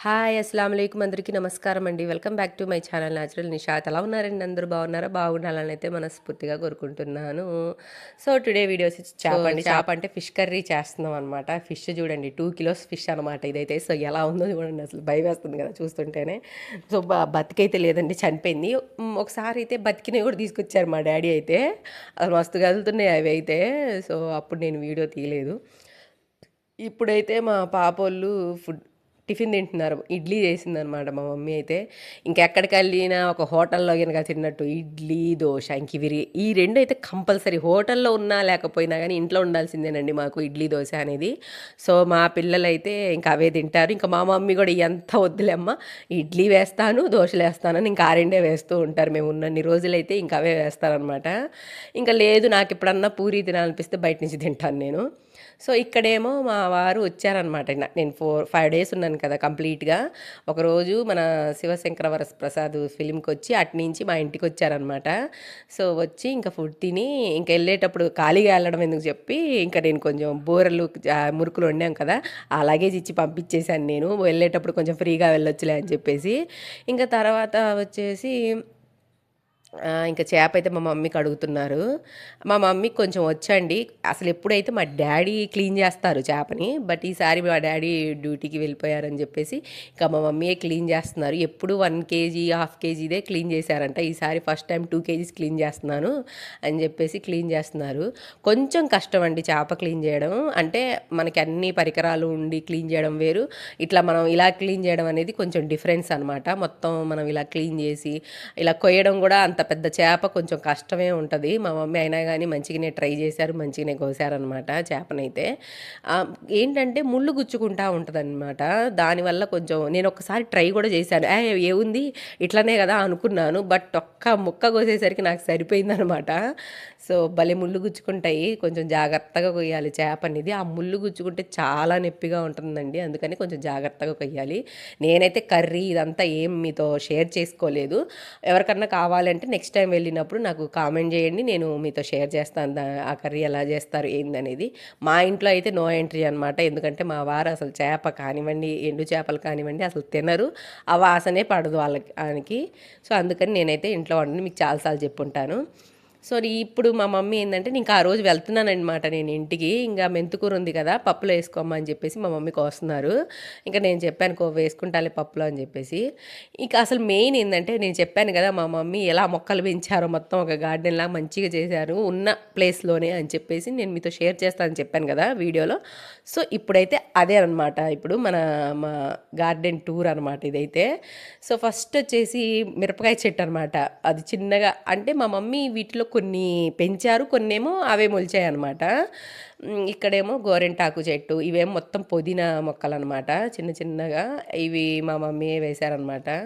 Hi అస్సలాము అలైకుం అందరికీ నమస్కారం అండి. Welcome back to my channel natural Nishat. ఎలా ఉన్నారండి? అందరూ బాగున్నారా? బాగుండాలని అయితే మనస్ఫూర్తిగా కోరుకుంటున్నాను. సో టుడే వీడియోస్ చేప అంటే ఫిష్ కర్రీ చేస్తున్నాం అనమాట. ఫిష్ చూడండి 2 కిలోస్ ఫిష్ అనమాట ఇదైతే. సో ఎలా ఉందో చూడండి, అసలు భయం వేస్తుంది కదా చూస్తుంటేనే. సో బతికైతే లేదండి, చనిపోయింది. ఒకసారి అయితే బతికినవి కూడా తీసుకొచ్చారు మా డాడీ అయితే. అది మస్తు కదులుతున్నాయి అవి అయితే. సో అప్పుడు నేను వీడియో తీయలేదు. ఇప్పుడైతే మా పాపోళ్ళు టిఫిన్ తింటున్నారు. ఇడ్లీ చేసిందనమాట మా మమ్మీ అయితే. ఇంకెక్కడికి వెళ్ళినా ఒక హోటల్లో కనుక తిన్నట్టు ఇడ్లీ, దోశ, ఇంక ఈ రెండు అయితే కంపల్సరీ. హోటల్లో ఉన్నా లేకపోయినా కానీ ఇంట్లో ఉండాల్సిందేనండి మాకు ఇడ్లీ, దోశ అనేది. సో మా పిల్లలైతే ఇంకా అవే తింటారు. ఇంకా మా మమ్మీ కూడా ఎంత వద్దులేమ్మ, ఇడ్లీ వేస్తాను, దోశలు వేస్తానని ఇంకా ఆ రెండే వేస్తూ ఉంటారు. మేము ఉన్నన్ని రోజులైతే ఇంకా అవే వేస్తారనమాట. ఇంకా లేదు, నాకు ఎప్పుడన్నా పూరి తినాలనిపిస్తే బయట నుంచి తింటాను నేను. సో ఇక్కడేమో మా వారు వచ్చారనమాట. నేను 5 డేస్ ఉన్నాను కదా కంప్లీట్గా. ఒకరోజు మన శివశంకర వరప్రసాద్ ఫిలింకి వచ్చి అట్నుంచి మా ఇంటికి వచ్చారనమాట. సో వచ్చి ఇంకా ఫుడ్ తిని ఇంకా వెళ్ళేటప్పుడు ఖాళీగా వెళ్ళడం ఎందుకు చెప్పి ఇంకా నేను కొంచెం బూరెలు, మురుకులు వండాం కదా, ఆ లగేజ్ ఇచ్చి పంపించేశాను. నేను వెళ్ళేటప్పుడు కొంచెం ఫ్రీగా వెళ్ళొచ్చులే అని చెప్పేసి. ఇంకా తర్వాత వచ్చేసి ఇంకా చేప అయితే మా మమ్మీకి అడుగుతున్నారు. మా మమ్మీకి కొంచెం వచ్చండి. అసలు ఎప్పుడైతే మా డాడీ క్లీన్ చేస్తారు చేపని, బట్ ఈసారి మా డాడీ డ్యూటీకి వెళ్ళిపోయారని చెప్పేసి ఇంకా మా మమ్మీయే క్లీన్ చేస్తున్నారు. ఎప్పుడు 1 కేజీ, హాఫ్ కేజీదే క్లీన్ చేశారంట. ఈసారి ఫస్ట్ టైం 2 కేజీస్ క్లీన్ చేస్తున్నాను అని చెప్పేసి క్లీన్ చేస్తున్నారు. కొంచెం కష్టం అండి చేప క్లీన్ చేయడం. అంటే మనకి అన్ని పరికరాలు ఉండి క్లీన్ చేయడం వేరు, ఇట్లా మనం ఇలా క్లీన్ చేయడం అనేది కొంచెం డిఫరెన్స్ అనమాట. మొత్తం మనం ఇలా క్లీన్ చేసి ఇలా కొయ్యడం కూడా అంత పెద్ద చేప కొంచెం కష్టమే ఉంటుంది. మా మమ్మీ అయినా కానీ మంచిగానే ట్రై చేశారు, మంచిగానే కోసారనమాట చేపనైతే. ఏంటంటే ముళ్ళు గుచ్చుకుంటా ఉంటుంది అనమాట. దానివల్ల కొంచెం నేను ఒకసారి ట్రై కూడా చేశాను. ఏముంది ఇట్లనే కదా అనుకున్నాను, బట్ ఒక్క ముక్క కోసేసరికి నాకు సరిపోయిందనమాట. సో భలే ముళ్ళు గుచ్చుకుంటాయి, కొంచెం జాగ్రత్తగా కొయ్యాలి చేప అనేది. ఆ ముళ్ళు గుచ్చుకుంటే చాలా నొప్పిగా ఉంటుందండి, అందుకని కొంచెం జాగ్రత్తగా కొయ్యాలి. నేనైతే కర్రీ ఇదంతా ఏం మీతో షేర్ చేసుకోలేదు. ఎవరికన్నా కావాలంటే నెక్స్ట్ టైం వెళ్ళినప్పుడు నాకు కామెంట్ చేయండి, నేను మీతో షేర్ చేస్తాను ఆ కర్రీ ఎలా చేస్తారు ఏందనేది. మా ఇంట్లో అయితే నో ఎంట్రీ అనమాట. ఎందుకంటే మా వారు అసలు చేప కానివ్వండి, ఎండు చేపలు కానివ్వండి అసలు తినరు. ఆ వాసనే పడదు వాళ్ళకి. సో అందుకని నేనైతే ఇంట్లో వండి మీకు చాలాసార్లు చెప్పుంటాను. సో ఇప్పుడు మా మమ్మీ ఏంటంటే ఇంకా ఆ రోజు వెళ్తున్నానమాట నేను ఇంటికి. ఇంకా మెంతుకూర ఉంది కదా, పప్పులో వేసుకోమ్మా అని చెప్పేసి మా మమ్మీకి వస్తున్నారు. ఇంకా నేను చెప్పాను వేసుకుంటాలే పప్పులో అని చెప్పేసి. ఇంకా అసలు మెయిన్ ఏంటంటే నేను చెప్పాను కదా మా మమ్మీ ఎలా మొక్కలు పెంచారో, మొత్తం ఒక గార్డెన్లా మంచిగా చేశారు ఉన్న ప్లేస్లోనే అని చెప్పేసి నేను మీతో షేర్ చేస్తానని చెప్పాను కదా వీడియోలో. సో ఇప్పుడైతే అదే అనమాట. ఇప్పుడు మా గార్డెన్ టూర్ అనమాట ఇదైతే. సో ఫస్ట్ వచ్చేసి మిరపకాయ చెట్టు అనమాట. అది చిన్నగా అంటే మా మమ్మీ వీటిలో కొన్ని పెంచారు, కొన్నేమో అవే మొలిచాయి అనమాట. ఇక్కడేమో గోరెంటాకు చెట్టు, ఇవేమో మొత్తం పుదీనా మొక్కలు అనమాట, చిన్న చిన్నగా. ఇవి మా మమ్మీ వేశారనమాట.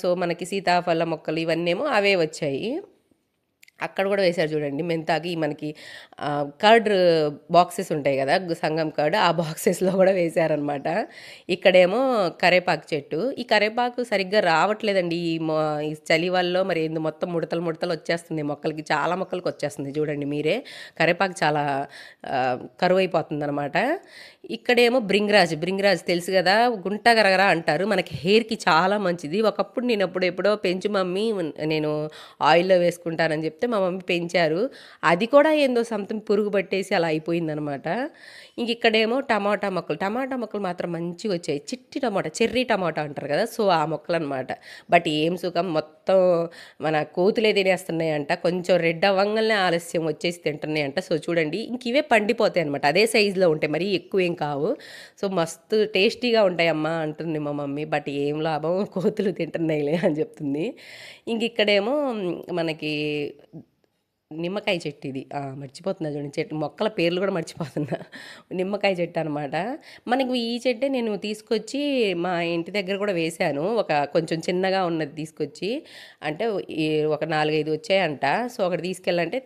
సో మనకి సీతాఫల మొక్కలు ఇవన్నీ ఏమో అవే వచ్చాయి. అక్కడ కూడా వేశారు చూడండి మెంతాకి. మనకి కర్డ్ బాక్సెస్ ఉంటాయి కదా, సంగం కర్డ్, ఆ బాక్సెస్లో కూడా వేశారనమాట. ఇక్కడేమో కరేపాకు చెట్టు. ఈ కరేపాకు సరిగ్గా రావట్లేదండి ఈ చలి వల్ల మరి ఏంది, మొత్తం ముడతలు ముడతలు వచ్చేస్తుంది మొక్కలకి, చాలా మొక్కలకి వచ్చేస్తుంది చూడండి మీరే. కరేపాకు చాలా కరువు అయిపోతుంది అనమాట. ఇక్కడేమో బ్రింగ్రాజ్ తెలుసు కదా, గుంట గరగర అంటారు, మనకి హెయిర్కి చాలా మంచిది. ఒకప్పుడు నేను ఎప్పుడో పెంచు మమ్మీ, నేను ఆయిల్లో వేసుకుంటానని చెప్తే మా మమ్మీ పెంచారు. అది కూడా ఏందో సంథింగ్ పురుగు పట్టేసి అలా అయిపోయిందనమాట. ఇంక ఇక్కడేమో టమాటా మొక్కలు మాత్రం మంచిగా వచ్చాయి. చిట్టి టమాటా, చెర్రీ టమాటా అంటారు కదా, సో ఆ మొక్కలు అనమాట. బట్ ఏం సుఖం, మొత్తం మన కోతులే తినేస్తున్నాయంట. కొంచెం రెడ్ అవ్వంగానే ఆలస్యం వచ్చేసి తింటున్నాయంట. సో చూడండి ఇంక ఇవే పండిపోతాయి అనమాట, అదే సైజులో ఉంటాయి, మరీ ఎక్కువ ఏం కావు. సో మస్తు టేస్టీగా ఉంటాయమ్మా అంటుంది మా మమ్మీ. బట్ ఏం లాభం, కోతులు తింటున్నాయిలే అని చెప్తుంది. ఇంక ఇక్కడేమో మనకి నిమ్మకాయ చెట్టు ఇది. మర్చిపోతున్నా చూడండి, చెట్టు మొక్కల పేర్లు కూడా మర్చిపోతున్నా. నిమ్మకాయ చెట్టు అనమాట. మనకి ఈ చెట్టే నేను తీసుకొచ్చి మా ఇంటి దగ్గర కూడా వేశాను. కొంచెం చిన్నగా ఉన్నది తీసుకొచ్చి, అంటే ఒక 4-5 వచ్చాయంట. సో ఒకటి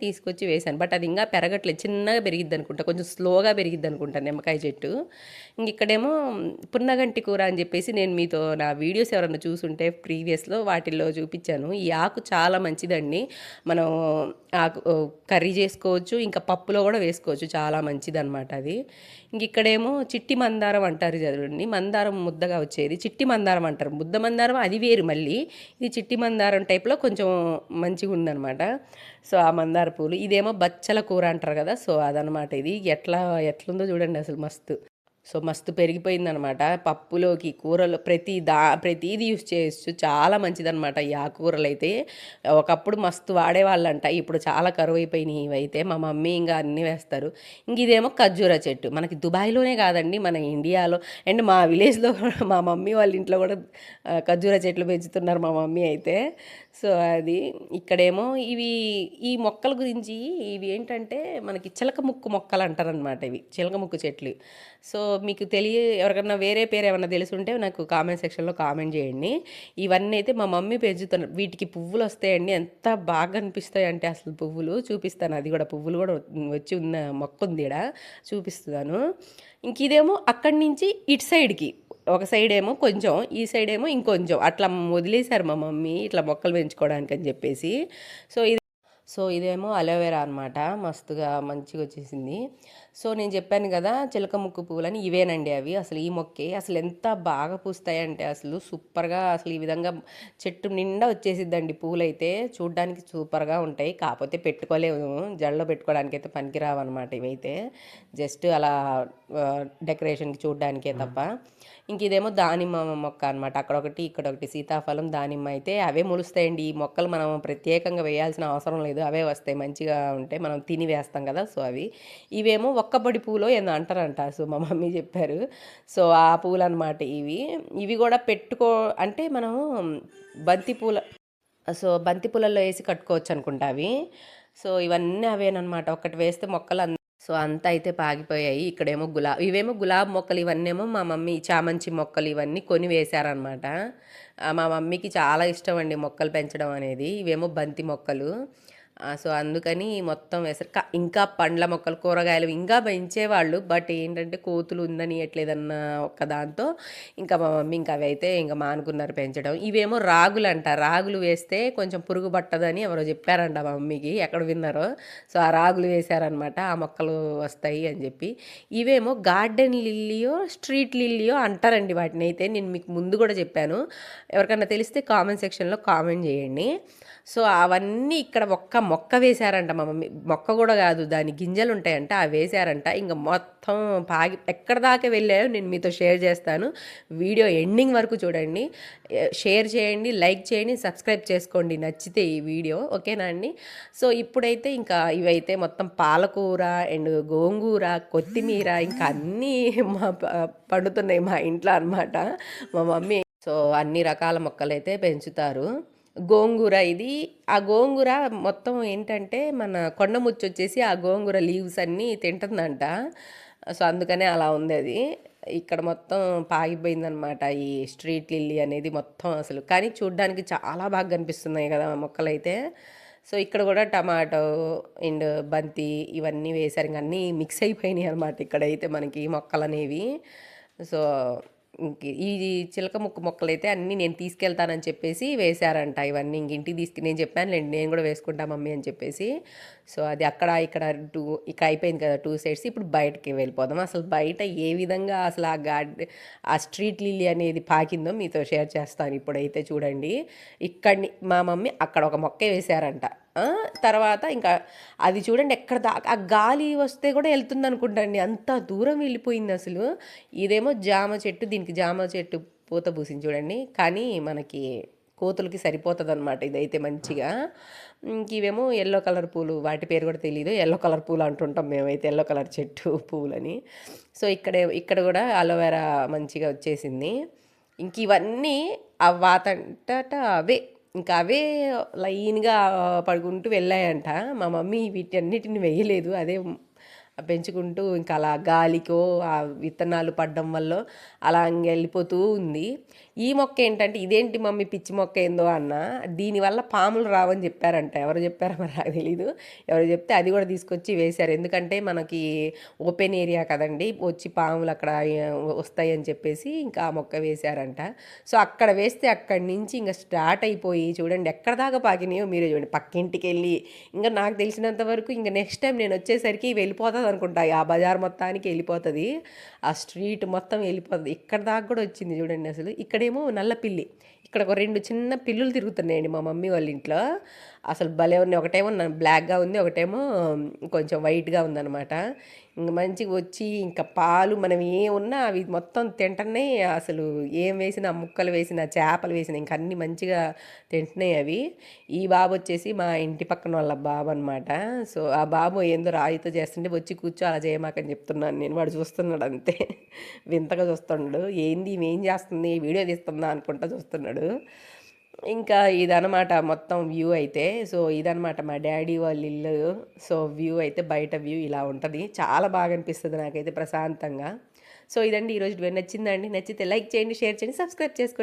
తీసుకొచ్చి వేశాను. బట్ అది ఇంకా పెరగట్లేదు, చిన్నగా పెరిగిద్ది అనుకుంటా, కొంచెం స్లోగా పెరిగిద్ది అనుకుంటా నిమ్మకాయ చెట్టు. ఇంక ఇక్కడేమో పున్నగంటి కూర అని చెప్పేసి నేను మీతో నా వీడియోస్ ఎవరన్నా చూసుంటే ప్రీవియస్లో వాటిల్లో చూపించాను. ఈ ఆకు చాలా మంచిదండి. మనం ఆకు కర్రీ చేసుకోవచ్చు, ఇంకా పప్పులో కూడా వేసుకోవచ్చు, చాలా మంచిదన్నమాట అది. ఇంక ఇక్కడేమో చిట్టి మందారం అంటారు చూడండి, మందారం ముద్దగా వచ్చేది చిట్టి మందారం అంటారు. ముద్ద మందారం అది వేరు మళ్ళీ, ఇది చిట్టి మందారం టైప్లో కొంచెం మంచిగా ఉందన్నమాట. సో ఆ మందార పూలు, ఇదేమో బచ్చల కూర అంటారు కదా, సో అదనమాట. ఇది ఎట్లుందో చూడండి అసలు మస్తు. సో మస్తు పెరిగిపోయిందనమాట. పప్పులోకి, కూరలో ప్రతీది యూస్ చేయొచ్చు, చాలా మంచిదనమాట ఈ ఆకుకూరలు అయితే. ఒకప్పుడు మస్తు వాడేవాళ్ళంట, ఇప్పుడు చాలా కరువైపోయినాయి ఇవైతే. మా మమ్మీ ఇంకా అన్నీ వేస్తారు. ఇంక ఇదేమో ఖర్జూర చెట్టు, మనకి దుబాయ్లోనే కాదండి, మన ఇండియాలో అండ్ మా విలేజ్లో మా మమ్మీ వాళ్ళ ఇంట్లో కూడా ఖర్జూర చెట్లు పెంచుతున్నారు మా మమ్మీ అయితే. సో అది ఇక్కడేమో ఈ మొక్కల గురించి, ఇవి ఏంటంటే మనకి చిలక ముక్కు మొక్కలు అంటారనమాట. ఇవి చిలక ముక్కు చెట్లు. సో మీకు ఎవరికన్నా వేరే పేరు ఏమన్నా తెలుసుంటే నాకు కామెంట్ సెక్షన్లో కామెంట్ చేయండి. ఇవన్నీ అయితే మా మమ్మీ పెంచుతున్నారు. వీటికి పువ్వులు వస్తాయండి, ఎంత బాగా అనిపిస్తాయి అంటే అసలు పువ్వులు చూపిస్తాను. అది కూడా పువ్వులు కూడా వచ్చి ఉన్న మొక్క ఉంది ఇక్కడ, చూపిస్తున్నాను. ఇంక ఇదేమో అక్కడి నుంచి ఇటు సైడ్కి, ఒక సైడ్ ఏమో కొంచెం, ఈ సైడ్ ఏమో ఇంకొంచెం అట్లా వదిలేశారు మా మమ్మీ ఇట్లా మొక్కలు పెంచుకోవడానికి అని చెప్పేసి. సో ఇదేమో అలోవెరా అనమాట, మస్తుగా మంచిగా వచ్చేసింది. సో నేను చెప్పాను కదా చిలక ముక్కు పువ్వులని, ఇవేనండి అవి. అసలు ఈ మొక్కే అసలు ఎంత బాగా పూస్తాయంటే అసలు సూపర్గా, అసలు ఈ విధంగా చెట్టు నిండా వచ్చేసిద్దండి పూలు అయితే. చూడ్డానికి సూపర్గా ఉంటాయి, కాకపోతే పెట్టుకోలేము, జడలో పెట్టుకోవడానికి అయితే పనికిరావు అనమాట ఇవైతే. జస్ట్ అలా డెకరేషన్కి చూడ్డానికే తప్ప. ఇంక ఇదేమో దానిమ్మ మొక్క అనమాట, అక్కడొకటి ఇక్కడొకటి. సీతాఫలం, దానిమ్మ అయితే అవే మొలుస్తాయండి. ఈ మొక్కలు మనం ప్రత్యేకంగా వేయాల్సిన అవసరం లేదు, అవే వస్తాయి, మంచిగా ఉంటాయి, మనం తిని వేస్తాం కదా. సో అవి. ఇవేమో ఒక్కపొడి పూలో ఏందో అంటారంట, సో మా మమ్మీ చెప్పారు. సో ఆ పూలు అనమాట ఇవి కూడా అంటే మనం బంతి పూల బంతి పూలల్లో వేసి కట్టుకోవచ్చు అనుకుంటా అవి. సో ఇవన్నీ అవేనమాట, ఒకటి వేస్తే మొక్కలు సో అంతా అయితే పాగిపోయాయి. ఇక్కడేమో ఇవేమో గులాబీ మొక్కలు, ఇవన్నేమో మా మమ్మీ చామంతి మొక్కలు ఇవన్నీ కొని వేశారనమాట. మా మమ్మీకి చాలా ఇష్టం అండి మొక్కలు పెంచడం అనేది. ఇవేమో బంతి మొక్కలు. సో అందుకని మొత్తం వేసారు. ఇంకా పండ్ల మొక్కలు, కూరగాయలు ఇంకా పెంచేవాళ్ళు, బట్ ఏంటంటే కోతులు ఉందనియట్లేదన్న ఒక్క దాంతో ఇంకా మా మమ్మీ ఇంకా అవి అయితే ఇంకా మానుకున్నారు పెంచడం. ఇవేమో రాగులంట, రాగులు వేస్తే కొంచెం పురుగు పట్టదని ఎవరో చెప్పారంట మా మమ్మీకి, ఎక్కడ విన్నారో. సో ఆ రాగులు వేశారనమాట, ఆ మొక్కలు వస్తాయి అని చెప్పి. ఇవేమో గార్డెన్ లిల్లీయో స్ట్రీట్ లిల్లీయో అంటారండి వాటిని అయితే. నేను మీకు ముందు కూడా చెప్పాను, ఎవరికన్నా తెలిస్తే కామెంట్ సెక్షన్లో కామెంట్ చేయండి. సో అవన్నీ ఇక్కడ ఒక్క మొక్క వేశారంట మా మమ్మీ, మొక్క కూడా కాదు, దాని గింజలు ఉంటాయంట, అవి వేశారంట. ఇంకా మొత్తం ఎక్కడ దాకా వెళ్ళాయో నేను మీతో షేర్ చేస్తాను. వీడియో ఎండింగ్ వరకు చూడండి, షేర్ చేయండి, లైక్ చేయండి, సబ్స్క్రైబ్ చేసుకోండి నచ్చితే ఈ వీడియో, ఓకేనా అండి. సో ఇప్పుడైతే ఇంకా ఇవైతే మొత్తం పాలకూర అండ్ గోంగూర, కొత్తిమీర ఇంకా అన్నీ పండుతున్నాయి మా ఇంట్లో అనమాట మా మమ్మీ. సో అన్ని రకాల మొక్కలైతే పెంచుతారు. గోంగూర ఆ గోంగూర మొత్తం ఏంటంటే మన కొండముచ్చు వచ్చేసి ఆ గోంగూర లీవ్స్ అన్నీ తింటుందంట. సో అందుకనే అలా ఉంది అది. ఇక్కడ మొత్తం పాగిపోయిందనమాట ఈ స్ట్రీట్ లిల్లీ అనేది మొత్తం అసలు. కానీ చూడ్డానికి చాలా బాగా కనిపిస్తున్నాయి కదా మొక్కలైతే. సో ఇక్కడ కూడా టమాటో అండ్ బంతి ఇవన్నీ వేశారు, ఇంక అన్నీ మిక్స్ అయిపోయినాయి అనమాట ఇక్కడైతే మనకి మొక్కలు అనేవి. సో ఈ చిలక ముక్కు మొక్కలైతే అన్నీ నేను తీసుకెళ్తానని చెప్పేసి వేశారంట. ఇవన్నీ ఇంక ఇంటికి నేను చెప్పానులేండి, నేను కూడా వేసుకుంటా మమ్మీ అని చెప్పేసి. సో అది ఇక్కడ ఇక్కడ అయిపోయింది కదా 2 సైడ్స్. ఇప్పుడు బయటకి వెళ్ళిపోదాం. అసలు బయట ఏ విధంగా అసలు ఆ స్ట్రీట్ లిల్లీ అనేది పాకిందో మీతో షేర్ చేస్తాను ఇప్పుడైతే. చూడండి, ఇక్కడిని మా మమ్మీ అక్కడ ఒక మొక్క వేశారంట. తర్వాత ఇంకా అది చూడండి ఎక్కడ దాకా ఆ గాలి వస్తే కూడా వెళ్తుంది అనుకుంటాండి, అంత దూరం వెళ్ళిపోయింది అసలు. ఇదేమో జామ చెట్టు, దీనికి జామ చెట్టు పూత పూసింది చూడండి, కానీ మనకి కోతులకి సరిపోతుంది అనమాట ఇదైతే మంచిగా. ఇవేమో ఎల్లో కలర్ పూలు, వాటి పేరు కూడా తెలియదు, ఎల్లో కలర్ పూలు అంటుంటాం మేమైతే, ఎల్లో కలర్ చెట్టు పూలని. సో ఇక్కడ కూడా అలోవెరా మంచిగా వచ్చేసింది. ఇంక ఇవన్నీ అవే లైన్గా పడుకుంటూ వెళ్ళాయంట. మా మమ్మీ వీటన్నిటిని వేయలేదు, అదే పెంచుకుంటూ ఇంకా అలా గాలికో ఆ విత్తనాలు పడడం వల్ల అలా ఇంక వెళ్ళిపోతూ ఉంది. ఈ మొక్క ఏంటంటే ఇదేంటి మమ్మీ పిచ్చి మొక్క ఏందో అన్న, దీనివల్ల పాములు రావని చెప్పారంట. ఎవరు చెప్పారో మరి నాకు తెలీదు. ఎవరు చెప్తే అది కూడా తీసుకొచ్చి వేశారు. ఎందుకంటే మనకి ఓపెన్ ఏరియా కదండి, వచ్చి పాములు అక్కడ వస్తాయని చెప్పేసి ఇంకా ఆ మొక్క వేశారంట. సో అక్కడ వేస్తే అక్కడి నుంచి ఇంకా స్టార్ట్ అయిపోయి చూడండి ఎక్కడ దాకా పాకినాయో మీరే చూడండి. పక్కింటికి వెళ్ళి ఇంకా నాకు తెలిసినంత వరకు ఇంకా నెక్స్ట్ టైం నేను వచ్చేసరికి వెళ్ళిపోతుంది అనుకుంటా, ఆ బజార్ మొత్తానికి వెళ్ళిపోతుంది, ఆ స్ట్రీట్ మొత్తం వెళ్ళిపోతుంది. ఇక్కడ దాకా కూడా వచ్చింది చూడండి. అసలు ఇక్కడేమో నల్ల పిల్లి, ఇక్కడ ఒక 2 చిన్న పిల్లులు తిరుగుతున్నాయండి మా మమ్మీ వాళ్ళ ఇంట్లో. అసలు భలే ఉన్నాయి. ఒకటేమో బ్లాక్గా ఉంది, ఒకటేమో కొంచెం వైట్గా ఉందన్నమాట. ఇంక మంచిగా వచ్చి ఇంకా పాలు మనం ఏమున్నా అవి మొత్తం తింటున్నాయి. అసలు ఏం వేసినా, ముక్కలు వేసినా, చేపలు వేసినా ఇంకా అన్నీ మంచిగా తింటున్నాయి అవి. ఈ బాబు వచ్చేసి మా ఇంటి పక్కన వాళ్ళ బాబు అనమాట. సో ఆ బాబు ఏందో రాయితో చేస్తుంటే వచ్చి కూర్చో అలా చేయమాకని చెప్తున్నాను నేను. వాడు చూస్తున్నాడు అంతే, వింతగా చూస్తున్నాడు. ఏంది ఏం చేస్తుంది, వీడియో తీస్తుందా అనుకుంటా చూస్తున్నాడు. ఇంకా ఇదనమాట మొత్తం వ్యూ అయితే. సో ఇదనమాట మా డాడీ వాళ్ళ ఇల్లు. సో వ్యూ అయితే బయట వ్యూ ఇలా ఉంటుంది. చాలా బాగా అనిపిస్తుంది నాకైతే ప్రశాంతంగా. సో ఇదండి ఈరోజు నచ్చిందండి. నచ్చితే లైక్ చేయండి, షేర్ చేయండి, సబ్స్క్రైబ్ చేసుకోండి.